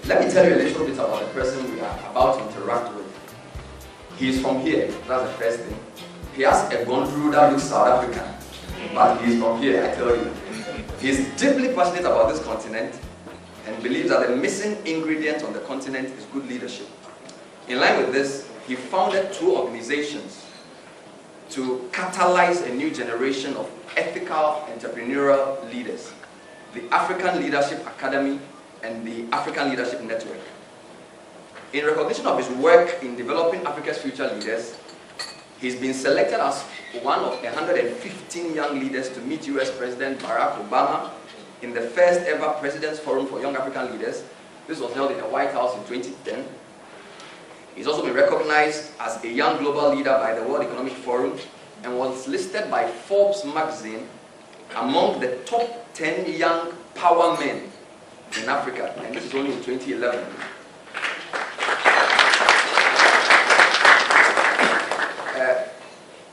Let me tell you a little bit about the person we are about to interact with. He's from here, that's the first thing. He has a gondru that looks South African, but he's from here, I tell you. He's deeply passionate about this continent and believes that the missing ingredient on the continent is good leadership. In line with this, he founded 2 organizations to catalyze a new generation of ethical entrepreneurial leaders, the African Leadership Academy and the African Leadership Network. In recognition of his work in developing Africa's future leaders, he's been selected as one of 115 young leaders to meet US President Barack Obama in the first ever President's Forum for Young African Leaders. This was held in the White House in 2010. He's also been recognized as a young global leader by the World Economic Forum and was listed by Forbes magazine among the top 10 young power men in Africa, and this is only in 2011.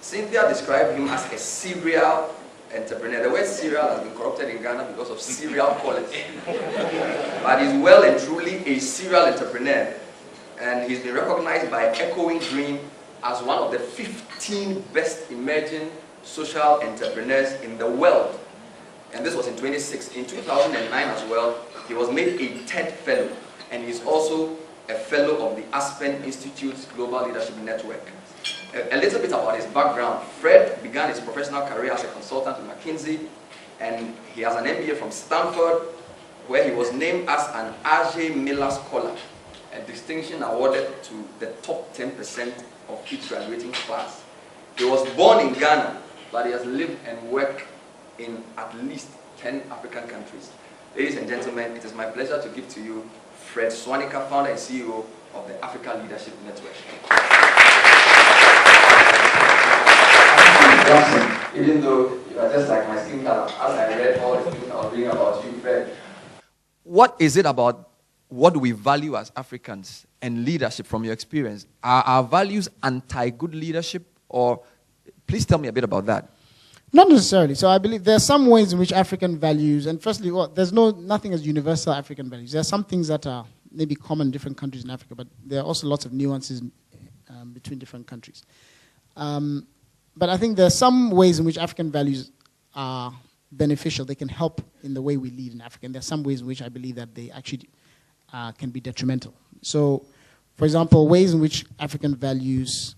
Cynthia described him as a serial entrepreneur. The word serial has been corrupted in Ghana because of serial quality. But he's well and truly a serial entrepreneur. And he's been recognized by Echoing Dream as one of the 15 best emerging social entrepreneurs in the world. And this was in 2006. In 2009 as well, he was made a TED Fellow. And he's also a Fellow of the Aspen Institute's Global Leadership Network. A little bit about his background. Fred began his professional career as a consultant with McKinsey, and he has an MBA from Stanford, where he was named as an A.J. Miller Scholar, a distinction awarded to the top 10% of each graduating class. He was born in Ghana, but he has lived and worked in at least 10 African countries. Ladies and gentlemen, it is my pleasure to give to you Fred Swaniker, founder and CEO of the African Leadership Network. Even though you are just like my skin color, as I read all the things I was reading about you, Fred. What is it about what do we value as Africans and leadership from your experience? Are our values anti-good leadership, or please tell me a bit about that? Not necessarily. So I believe there are some ways in which African values, and firstly, there's nothing as universal African values. There are some things that are maybe common in different countries in Africa, but there are also lots of nuances between different countries. But I think there are some ways in which African values are beneficial. They can help in the way we lead in Africa. And there are some ways in which I believe that they actually can be detrimental. So, for example, ways in which African values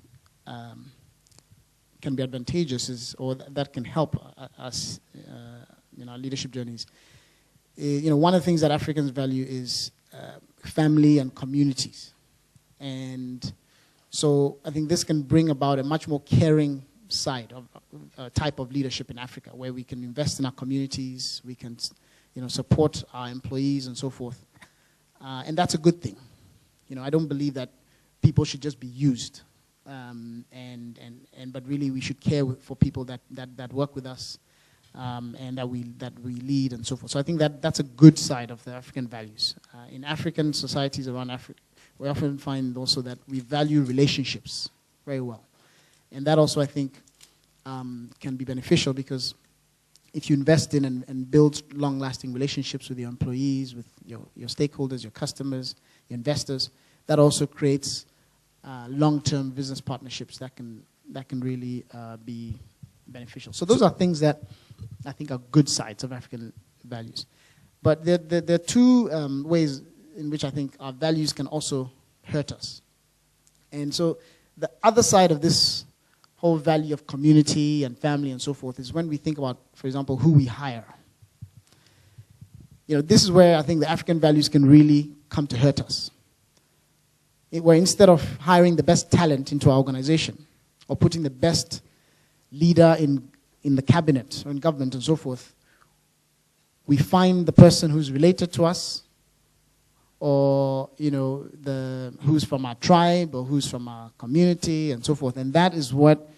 can be advantageous or that can help us in our leadership journeys. One of the things that Africans value is family and communities. And so I think this can bring about a much more caring side of type of leadership in Africa, where we can invest in our communities, we can support our employees and so forth. And that's a good thing. I don't believe that people should just be used. But really we should care for people that work with us and that we lead and so forth. So I think that's a good side of the African values. In African societies around Africa, we often find also that we value relationships very well. And that also, I think, can be beneficial, because if you invest in and build long-lasting relationships with your employees, with your stakeholders, your customers, your investors, that also creates long-term business partnerships that can really be beneficial. So those are things that I think are good sides of African values. But there are two ways in which I think our values can also hurt us. And so the other side of this whole value of community and family and so forth is when we think about, for example, who we hire. This is where I think the African values can really come to hurt us. Where instead of hiring the best talent into our organization or putting the best leader in the cabinet or in government and so forth, we find the person who's related to us, or who's from our tribe or who's from our community and so forth. And that is what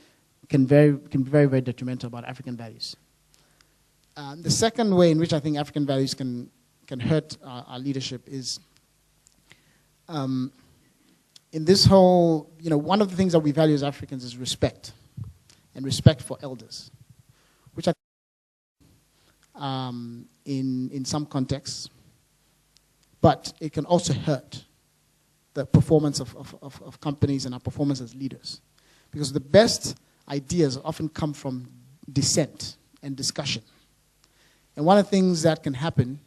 can be very, very detrimental about African values. The second way in which I think African values can hurt our leadership is in this whole, one of the things that we value as Africans is respect, and respect for elders, which I think in some contexts but it can also hurt the performance of companies and our performance as leaders. Because the best ideas often come from dissent and discussion. And one of the things that can happen,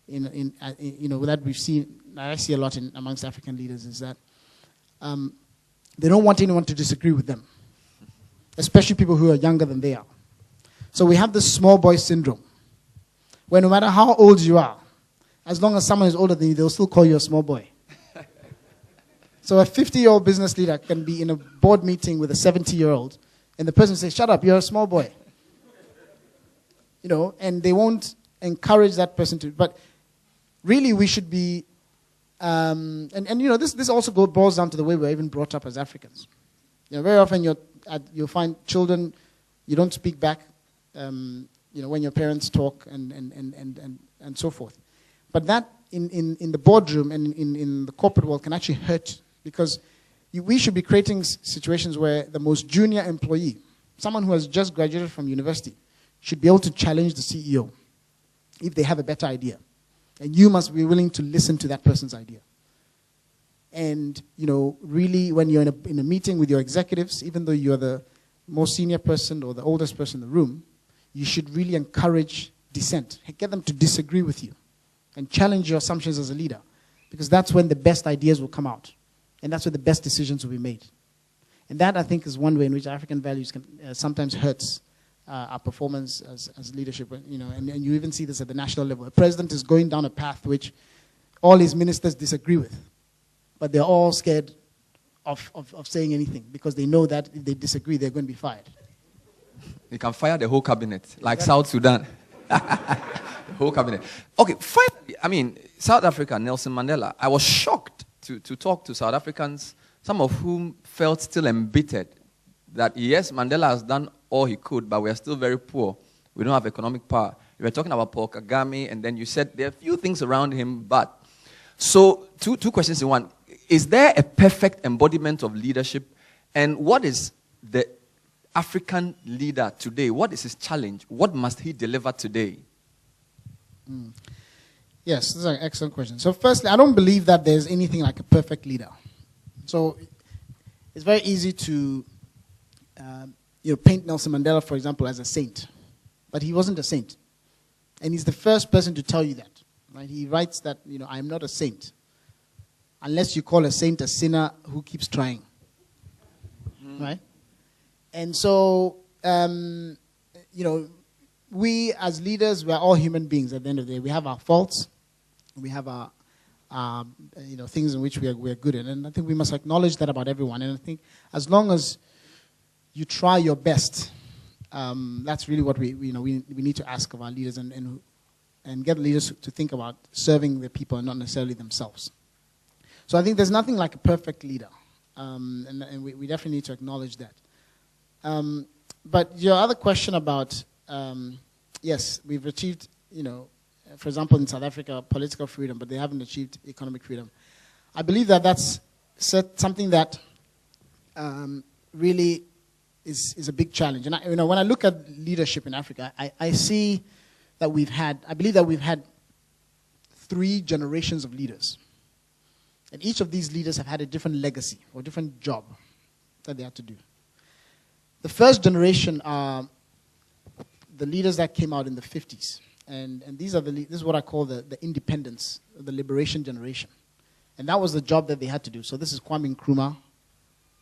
that we've seen, that I see a lot amongst African leaders, is that they don't want anyone to disagree with them, especially people who are younger than they are. So we have this small boy syndrome, where no matter how old you are, as long as someone is older than you, they'll still call you a small boy. So a 50-year-old business leader can be in a board meeting with a 70-year-old, and the person says, "Shut up, you're a small boy." And they won't encourage that person to. But really, we should be, this also boils down to the way we're even brought up as Africans. Very often you'll find children, you don't speak back, when your parents talk and so forth. But that in the boardroom and in the corporate world can actually hurt, because we should be creating situations where the most junior employee, someone who has just graduated from university, should be able to challenge the CEO if they have a better idea. And you must be willing to listen to that person's idea. And, really, when you're in a meeting with your executives, even though you're the most senior person or the oldest person in the room, you should really encourage dissent. Get them to disagree with you and challenge your assumptions as a leader, because that's when the best ideas will come out. And that's where the best decisions will be made. And that, I think, is one way in which African values can sometimes hurts our performance as leadership. And you even see this at the national level. A president is going down a path which all his ministers disagree with, but they're all scared of saying anything, because they know that if they disagree, they're going to be fired. They can fire the whole cabinet, like South Sudan. The whole cabinet. Okay, finally, South Africa, Nelson Mandela. I was shocked to talk to South Africans, some of whom felt still embittered that, yes, Mandela has done all he could, but we are still very poor. We don't have economic power. You were talking about Paul Kagame, and then you said there are a few things around him, but. So, two questions in one. Is there a perfect embodiment of leadership? And what is the African leader today? What is his challenge? What must he deliver today? Yes, this is an excellent question. So firstly, I don't believe that there's anything like a perfect leader. So it's very easy to paint Nelson Mandela, for example, as a saint. But he wasn't a saint. And he's the first person to tell you that. Right? He writes that, I am not a saint, unless you call a saint a sinner who keeps trying. Right? And so, we as leaders, we're all human beings at the end of the day. We have our faults. We have our things in which we are good in. And I think we must acknowledge that about everyone. And I think as long as you try your best, that's really what we need to ask of our leaders, and get leaders to think about serving the people and not necessarily themselves. So I think there's nothing like a perfect leader. And we definitely need to acknowledge that. But your other question about, yes, we've achieved, for example, in South Africa, political freedom, but they haven't achieved economic freedom. I believe that that's something that really is a big challenge. And when I look at leadership in Africa, I see that I believe that we've had 3 generations of leaders. And each of these leaders have had a different legacy or different job that they had to do. The first generation are the leaders that came out in the 50s. And this is what I call the independence, the liberation generation. And that was the job that they had to do. So this is Kwame Nkrumah.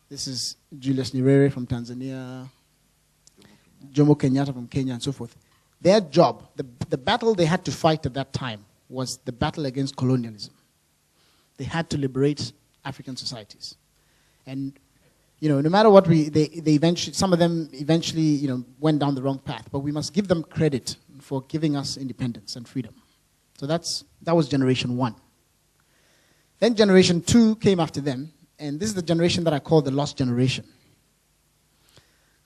This is Julius Nyerere from Tanzania, Jomo Kenyatta from Kenya, and so forth. Their job, the battle they had to fight at that time, was the battle against colonialism. They had to liberate African societies. And, no matter what they eventually, some of them eventually, went down the wrong path. But we must give them credit for giving us independence and freedom. So that was generation 1. Then generation 2 came after them. And this is the generation that I call the lost generation.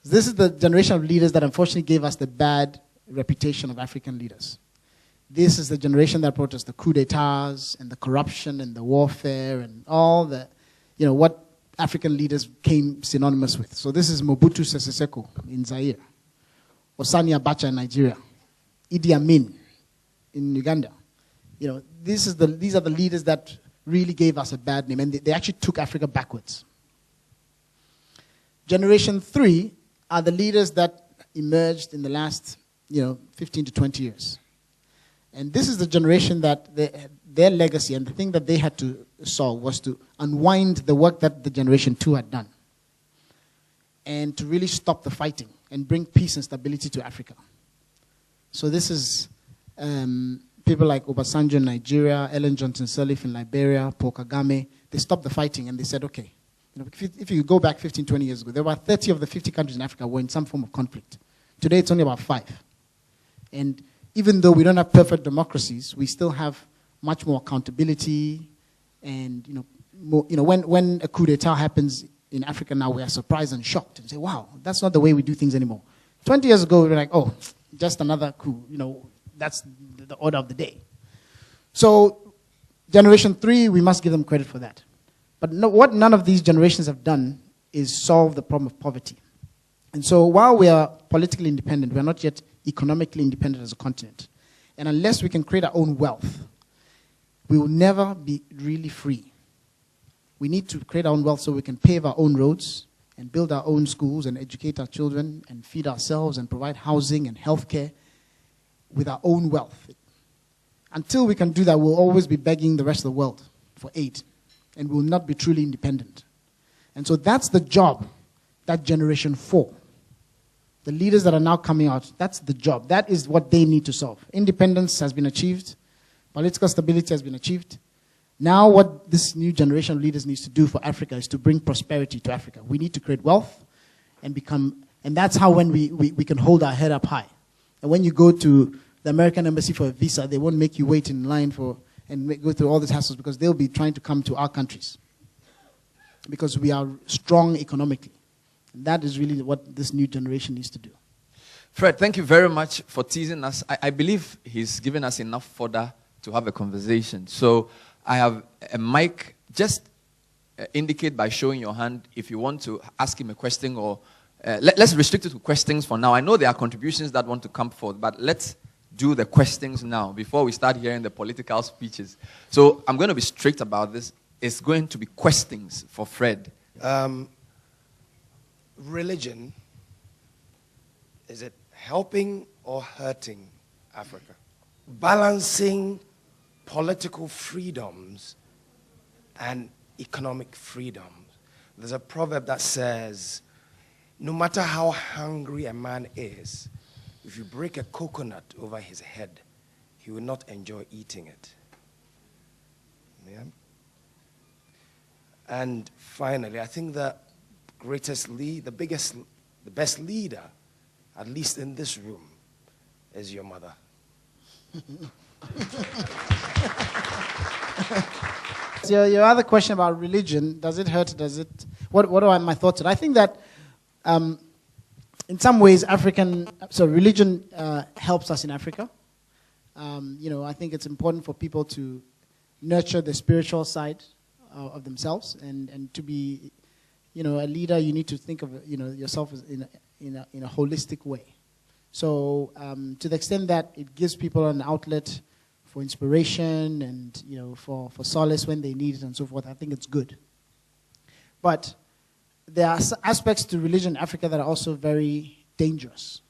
This is the generation of leaders that unfortunately gave us the bad reputation of African leaders. This is the generation that brought us the coup d'etats and the corruption and the warfare and all the, what African leaders came synonymous with. So this is Mobutu Sese Seko in Zaire, Osani Abacha in Nigeria, Idi Amin in Uganda, these are the leaders that really gave us a bad name, and they actually took Africa backwards. Generation 3 are the leaders that emerged in the last 15 to 20 years. And this is the generation that their legacy and the thing that they had to solve was to unwind the work that the Generation 2 had done and to really stop the fighting and bring peace and stability to Africa. So this is people like Obasanjo in Nigeria, Ellen Johnson Sirleaf in Liberia, Paul Kagame. They stopped the fighting and they said, okay, if you go back 15, 20 years ago, there were 30 of the 50 countries in Africa were in some form of conflict. Today it's only about 5. And even though we don't have perfect democracies, we still have much more accountability. And when a coup d'etat happens in Africa now, we are surprised and shocked and say, wow, that's not the way we do things anymore. 20 years ago, we were like, oh, just another coup. That's the order of the day. So Generation 3, we must give them credit for that. But what none of these generations have done is solve the problem of poverty. And so while we are politically independent, we are not yet economically independent as a continent. And unless we can create our own wealth, we will never be really free. We need to create our own wealth so we can pave our own roads and build our own schools and educate our children and feed ourselves and provide housing and healthcare with our own wealth. Until we can do that, we'll always be begging the rest of the world for aid, and we will not be truly independent. And so that's the job that Generation 4, the leaders that are now coming out, that's the job. That is what they need to solve. Independence has been achieved. Political stability has been achieved. Now what this new generation of leaders needs to do for Africa is to bring prosperity to Africa. We need to create wealth and that's how when we can hold our head up high. And when you go to the American embassy for a visa, they won't make you wait in line and go through all these hassles because they'll be trying to come to our countries because we are strong economically. And that is really what this new generation needs to do. Fred, thank you very much for teasing us. I believe he's given us enough fodder to have a conversation. So I have a mic. Just indicate by showing your hand if you want to ask him a question or let's restrict it to questions for now. I know there are contributions that want to come forth, but let's do the questions now before we start hearing the political speeches. So I'm going to be strict about this. It's going to be questions for Fred. Religion, is it helping or hurting Africa? Balancing political freedoms and economic freedoms. There's a proverb that says, no matter how hungry a man is, if you break a coconut over his head, he will not enjoy eating it. Yeah? And finally, I think the best leader, at least in this room, is your mother. So your other question about religion, does it hurt? What are my thoughts on it? I think that in some ways religion helps us in Africa. I think it's important for people to nurture the spiritual side of themselves and to be a leader. You need to think of yourself as in a holistic way. So to the extent that it gives people an outlet for inspiration and for solace when they need it and so forth, I think it's good. But there are aspects to religion in Africa that are also very dangerous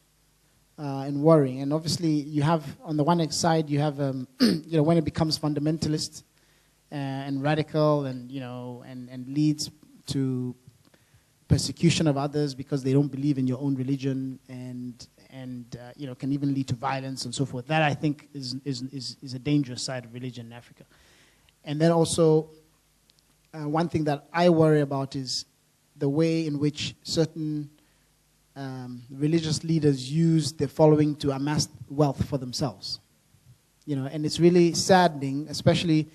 and worrying. And obviously, you have on the one side you have when it becomes fundamentalist and radical and leads to persecution of others because they don't believe in your own religion and can even lead to violence and so forth. That I think is a dangerous side of religion in Africa. And then also one thing that I worry about is the way in which certain religious leaders use their following to amass wealth for themselves. And it's really saddening, especially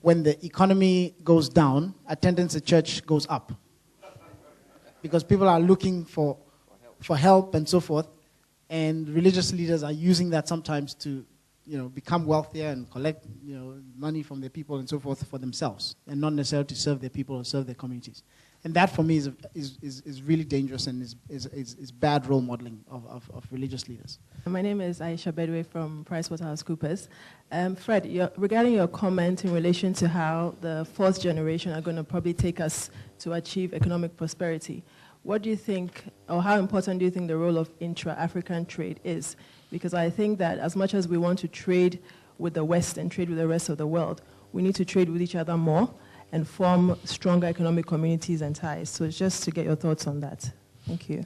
when the economy goes down, attendance at church goes up. Because people are looking for help and so forth, and religious leaders are using that sometimes to, become wealthier and collect, money from their people and so forth for themselves, and not necessarily to serve their people or serve their communities. And that for me is really dangerous and is bad role modeling of religious leaders. My name is Aisha Bedwe from PricewaterhouseCoopers. Fred, regarding your comment in relation to how the fourth generation are going to probably take us to achieve economic prosperity, what do you think, or how important do you think the role of intra-African trade is? Because I think that as much as we want to trade with the West and trade with the rest of the world, we need to trade with each other more and form stronger economic communities and ties. So just to get your thoughts on that. Thank you.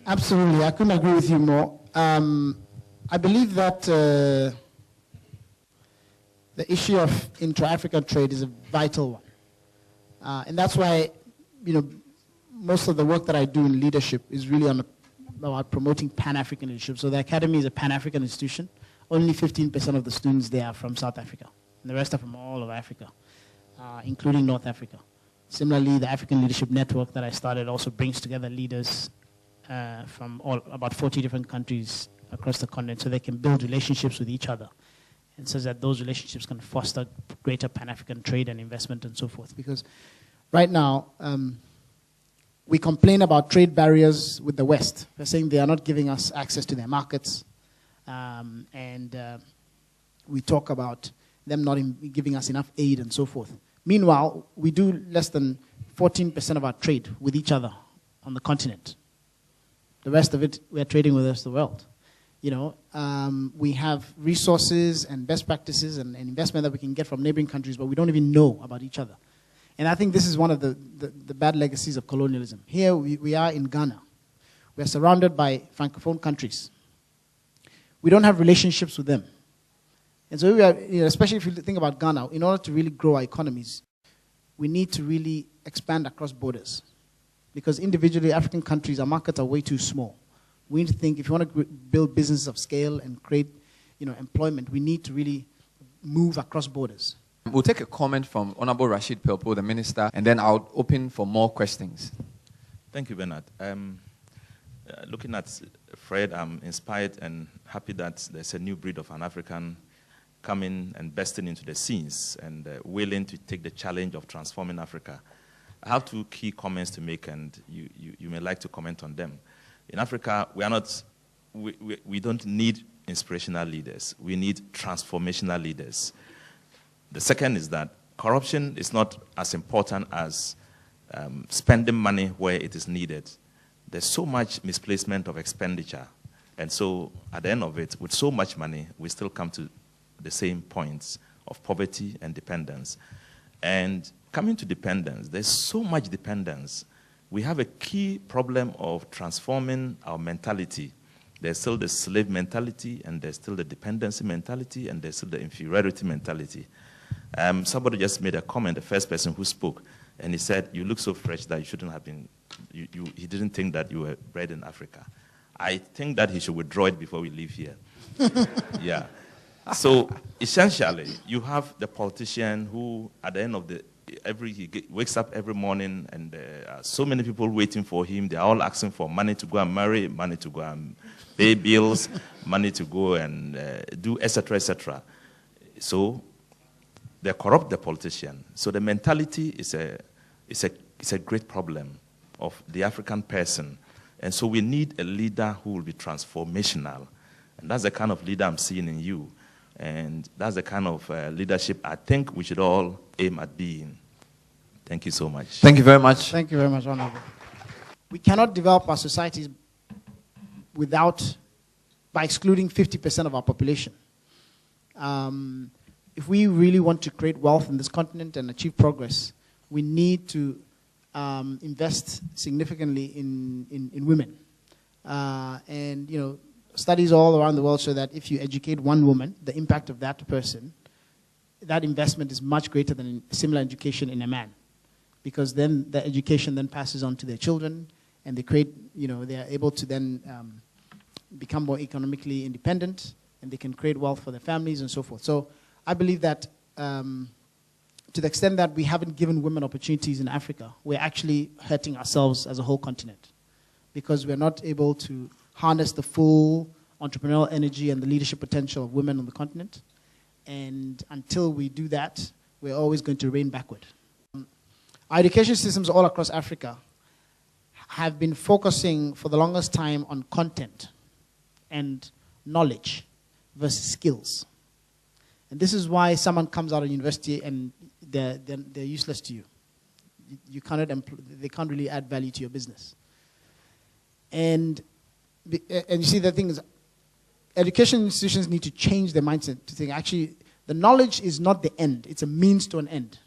Absolutely, I couldn't agree with you more. I believe that the issue of intra-African trade is a vital one. And that's why, most of the work that I do in leadership is really about promoting Pan-African leadership. So the Academy is a Pan-African institution. Only 15% of the students there are from South Africa. And the rest are from all of Africa, including North Africa. Similarly, the African Leadership Network that I started also brings together leaders from about 40 different countries across the continent so they can build relationships with each other. And so that those relationships can foster greater Pan-African trade and investment and so forth. Because right now, we complain about trade barriers with the West. We're saying they are not giving us access to their markets. We talk about them not giving us enough aid and so forth. Meanwhile, we do less than 14% of our trade with each other on the continent. The rest of it, we're trading with the rest of the world. We have resources and best practices and investment that we can get from neighboring countries, but we don't even know about each other. And I think this is one of the bad legacies of colonialism. Here we are in Ghana. We are surrounded by Francophone countries. We don't have relationships with them. And so we are, especially if you think about Ghana, in order to really grow our economies, we need to really expand across borders. Because individually, African countries, our markets are way too small. We need to think, if you want to build businesses of scale and create employment, we need to really move across borders. We'll take a comment from Honorable Rashid Pelpo, the Minister, and then I'll open for more questions. Thank you, Bernard. Looking at Fred, I'm inspired and happy that there's a new breed of an African coming and bursting into the scenes and willing to take the challenge of transforming Africa. I have two key comments to make, and you may like to comment on them. In Africa, we don't need inspirational leaders. We need transformational leaders. The second is that corruption is not as important as spending money where it is needed. There's so much misplacement of expenditure. And so at the end of it, with so much money, we still come to the same points of poverty and dependence. And coming to dependence, there's so much dependence. We have a key problem of transforming our mentality. There's still the slave mentality, and there's still the dependency mentality, and there's still the inferiority mentality. Somebody just made a comment, the first person who spoke, and he said, "You look so fresh that you shouldn't have been," he didn't think that you were bred in Africa. I think that he should withdraw it before we leave here. Yeah. So essentially, you have the politician who, at the end of wakes up every morning, and there are so many people waiting for him. They're all asking for money to go and marry, money to go and pay bills, money to go and do, etc., etc. So they corrupt the politician. So the mentality is a great problem of the African person. And so we need a leader who will be transformational. And that's the kind of leader I'm seeing in you. And that's the kind of leadership I think we should all aim at being. Thank you so much. Thank you very much. Thank you very much, Honorable. We cannot develop our societies by excluding 50% of our population. If we really want to create wealth in this continent and achieve progress, we need to invest significantly in women. And studies all around the world show that if you educate one woman, the impact of that person, that investment is much greater than similar education in a man. Because then the education then passes on to their children, and they create, they are able to then become more economically independent, and they can create wealth for their families and so forth. So I believe that to the extent that we haven't given women opportunities in Africa, we're actually hurting ourselves as a whole continent, because we're not able to harness the full entrepreneurial energy and the leadership potential of women on the continent. And until we do that, we're always going to reign backward. Our education systems all across Africa have been focusing for the longest time on content and knowledge versus skills. And this is why someone comes out of university and they're useless to you. You cannot they can't really add value to your business. And you see, the thing is, education institutions need to change their mindset to think, actually, the knowledge is not the end. It's a means to an end.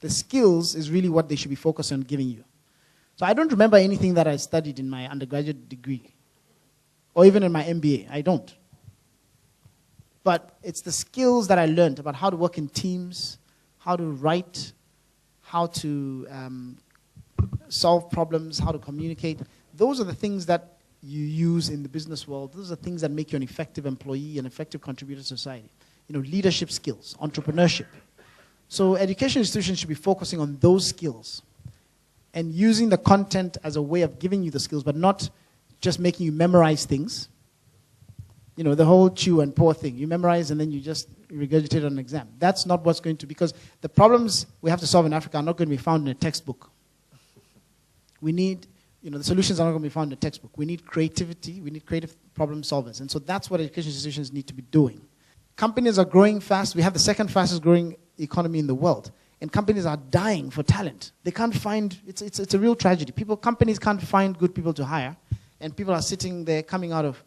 The skills is really what they should be focused on giving you. So I don't remember anything that I studied in my undergraduate degree or even in my MBA. I don't. But it's the skills that I learned about how to work in teams, how to write, how to solve problems, how to communicate. Those are the things that you use in the business world. Those are things that make you an effective employee, an effective contributor to society. You know, leadership skills, entrepreneurship. So education institutions should be focusing on those skills and using the content as a way of giving you the skills, but not just making you memorize things. You know, the whole chew and pour thing. You memorize and then you just regurgitate on an exam. That's not what's going to, because the problems we have to solve in Africa are not going to be found in a textbook. We need, you know, the solutions are not going to be found in a textbook. We need creativity. We need creative problem solvers. And so that's what education institutions need to be doing. Companies are growing fast. We have the second fastest growing economy in the world. And companies are dying for talent. They can't find, it's a real tragedy. Companies can't find good people to hire. And people are sitting there coming out of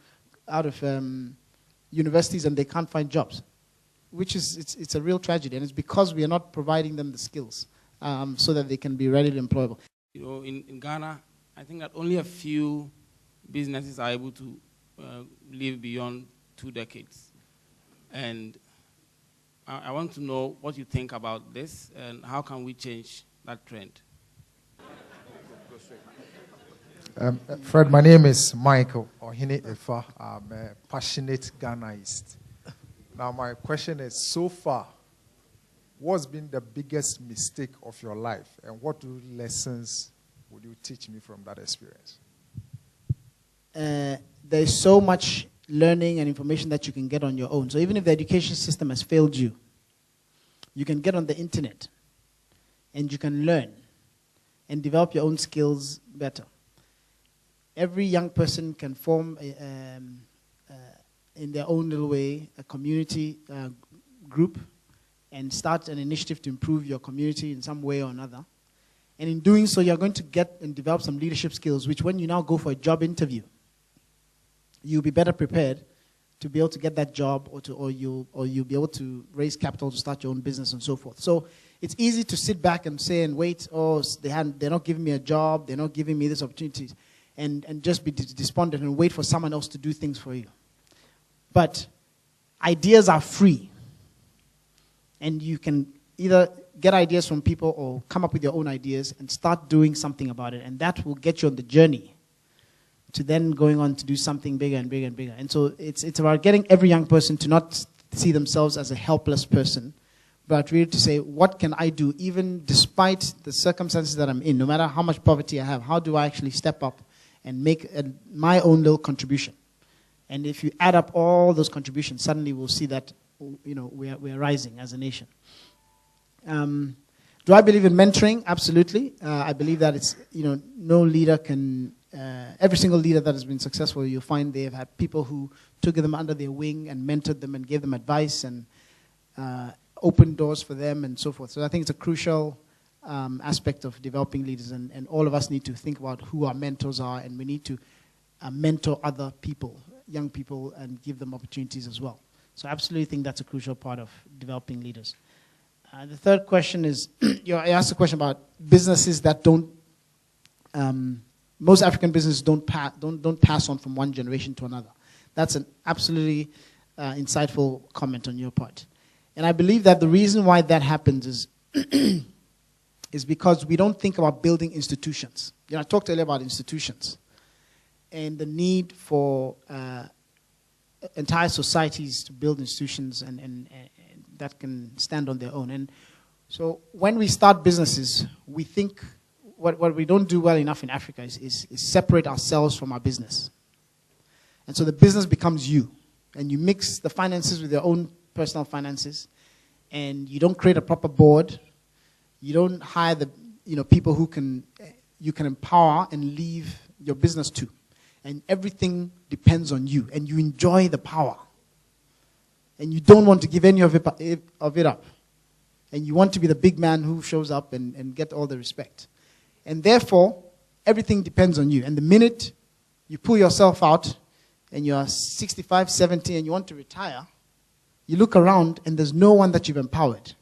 universities and they can't find jobs, which is, it's a real tragedy. And it's because we are not providing them the skills so that they can be readily employable. You know, in Ghana, I think that only a few businesses are able to live beyond 2 decades. And I want to know what you think about this and how can we change that trend? Fred, my name is Michael Ohine Efa. I'm a passionate Ghanaist. Now, my question is, so far, what's been the biggest mistake of your life, and what lessons would you teach me from that experience? There's so much learning and information that you can get on your own. So even if the education system has failed you, you can get on the internet, and you can learn and develop your own skills better. Every young person can form, in their own little way, a community group and start an initiative to improve your community in some way or another. And in doing so, you're going to get and develop some leadership skills, which when you now go for a job interview, you'll be better prepared to be able to get that job, or you'll be able to raise capital to start your own business and so forth. So it's easy to sit back and say and wait, oh, they're not giving me a job, they're not giving me this opportunity. And just be despondent and wait for someone else to do things for you. But ideas are free. And you can either get ideas from people or come up with your own ideas and start doing something about it. And that will get you on the journey to then going on to do something bigger and bigger and bigger. And so it's about getting every young person to not see themselves as a helpless person, but really to say, what can I do, even despite the circumstances that I'm in, no matter how much poverty I have, how do I actually step up and make my own little contribution? And if you add up all those contributions, suddenly we'll see that, you know, we're rising as a nation. Do I believe in mentoring? Absolutely. I believe that it's, you know, no leader can, every single leader that has been successful, you'll find they've had people who took them under their wing and mentored them and gave them advice and opened doors for them and so forth. So I think it's a crucial aspect of developing leaders, and all of us need to think about who our mentors are, and we need to mentor other people, young people, and give them opportunities as well. So I absolutely think that's a crucial part of developing leaders. The third question is, you asked a question about businesses that don't, most African businesses don't pass on from one generation to another. That's an absolutely insightful comment on your part. And I believe that the reason why that happens is is because we don't think about building institutions. You know, I talked earlier about institutions and the need for entire societies to build institutions and that can stand on their own. And so when we start businesses, we think what we don't do well enough in Africa is separate ourselves from our business. And so the business becomes you, and you mix the finances with your own personal finances, and you don't create a proper board. You don't hire the people who can you can empower and leave your business to. And everything depends on you. And you enjoy the power. And you don't want to give any of it up. And you want to be the big man who shows up and get all the respect. And therefore, everything depends on you. And the minute you pull yourself out and you're 65, 70 and you want to retire, you look around and there's no one that you've empowered.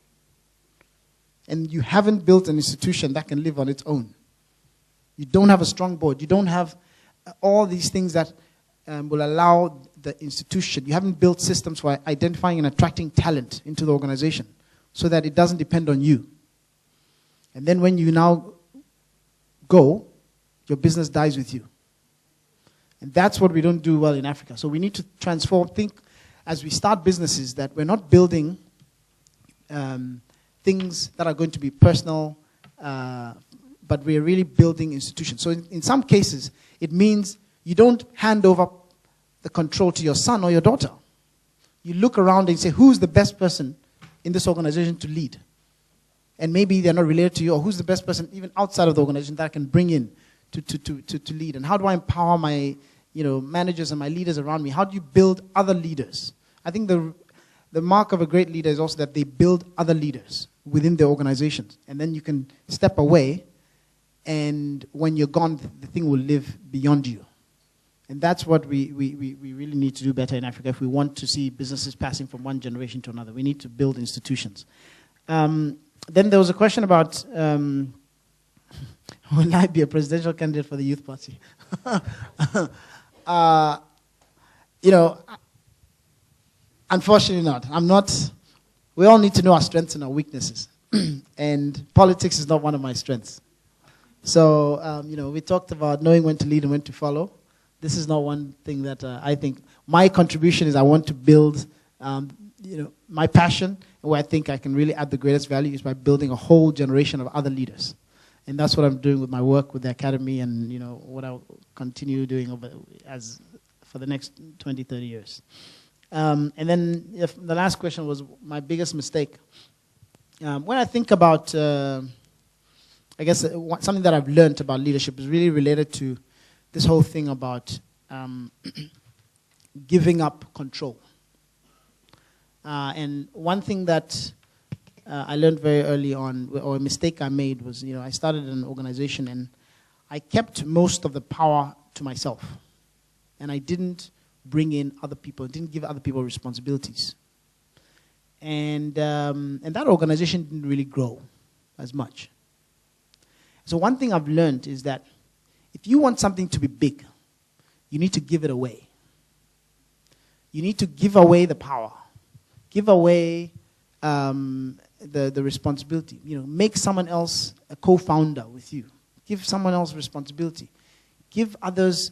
And you haven't built an institution that can live on its own. You don't have a strong board. You don't have all these things that will allow the institution. You haven't built systems for identifying and attracting talent into the organization so that it doesn't depend on you. And then when you now go, your business dies with you. And that's what we don't do well in Africa. So we need to transform, think as we start businesses that we're not building things that are going to be personal, but we're really building institutions. So in some cases, it means you don't hand over the control to your son or your daughter. You look around and say, who's the best person in this organization to lead? And maybe they're not related to you, or who's the best person even outside of the organization that I can bring in to lead? And how do I empower my managers and my leaders around me? How do you build other leaders? I think the mark of a great leader is also that they build other leaders within their organizations. And then you can step away, and when you're gone, the thing will live beyond you. And that's what we really need to do better in Africa if we want to see businesses passing from one generation to another. We need to build institutions. Then there was a question about, will I be a presidential candidate for the Youth Party? Unfortunately not. I'm not. We all need to know our strengths and our weaknesses. And politics is not one of my strengths. So, we talked about knowing when to lead and when to follow. This is not one thing that I think. My contribution is I want to build, my passion, where I think I can really add the greatest value is by building a whole generation of other leaders. And that's what I'm doing with my work with the Academy and, what I'll continue doing for the next 20, 30 years. And then the last question was my biggest mistake. When I think about, I guess something that I've learned about leadership is really related to this whole thing about giving up control. And one thing that I learned very early on, or a mistake I made was, I started an organization and I kept most of the power to myself. And I didn't bring in other people, didn't give other people responsibilities. And that organization didn't really grow as much. So one thing I've learned is that if you want something to be big, you need to give it away. You need to give away the power. Give away the responsibility. Make someone else a co-founder with you. Give someone else responsibility. Give others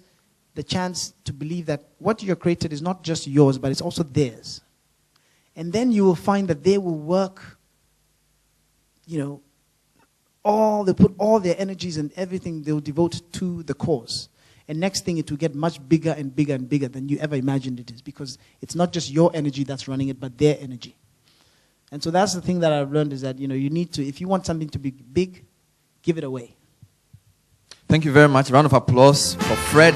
the chance to believe that what you created is not just yours, but it's also theirs. And then you will find that they will work, they put all their energies and everything they will devote to the cause. And next thing, it will get much bigger and bigger and bigger than you ever imagined it is, because it's not just your energy that's running it, but their energy. And so that's the thing that I've learned is that, you need to, if you want something to be big, give it away. Thank you very much. Round of applause for Fred.